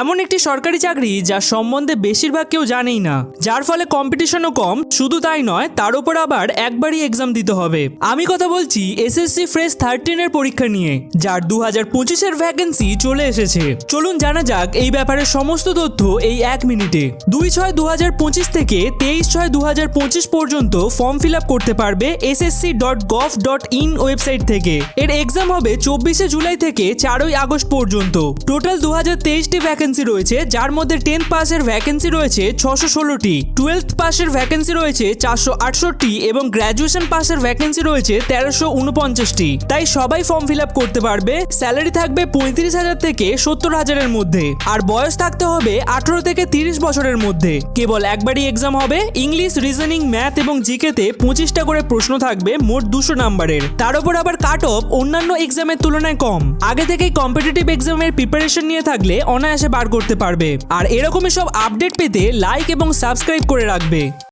এমন একটি সরকারি চাকরি যা সম্বন্ধে বেশিরভাগ কেউ জানেই না, যার ফলে কম্পিটিশনও কম। শুধু তাই নয়, তার উপর আবার একবারই এক্সাম দিতে হবে। আমি কথা বলছি এসএসসি ফ্রেশ 13 এর পরীক্ষা নিয়ে, যার 2025 ভ্যাকেন্সি চলে এসেছে। চলুন জানা যাক এই ব্যাপারে সমস্ত তথ্য এই 1 মিনিটে। 2/6/2025 থেকে 23/6/2025 পর্যন্ত ফর্ম ফিল আপ করতে পারবে ssc.gov.in ওয়েবসাইট থেকে। এর এক্সাম হবে 24 জুলাই থেকে 4 আগস্ট পর্যন্ত। টোটাল 2023টি ভ্যাকেন্সি রয়েছে, যার মধ্যে 10th পাসের ভ্যাকেন্সি রয়েছে 616টি, 12th পাসের ভ্যাকেন্সি রয়েছে 468টি এবং গ্র্যাজুয়েশন পাসের ভ্যাকেন্সি রয়েছে 1349টি। তাই সবাই ফর্ম ফিল আপ করতে পারবে। স্যালারি থাকবে 35,000 থেকে 70,000-এর মধ্যে, আর বয়স থাকতে হবে 18 থেকে 30 বছরের মধ্যে। কেবল একবারই এক্সাম হবে। ইংলিশ, রিজনিং, ম্যাথ এবং জিকেতে 25টা করে প্রশ্ন থাকবে, মোট 200 নাম্বারের। তার উপর আবার কাট অফ অন্যান্য এক্সামের তুলনায় কম। আগে থেকেই কম্পিটিটিভ এক্সামের প্রিপারেশন নিয়ে থাকলে অনায়াসে বার করতে পারবে। আর এরকমই সব আপডেট পেতে লাইক এবং সাবস্ক্রাইব করে রাখবে।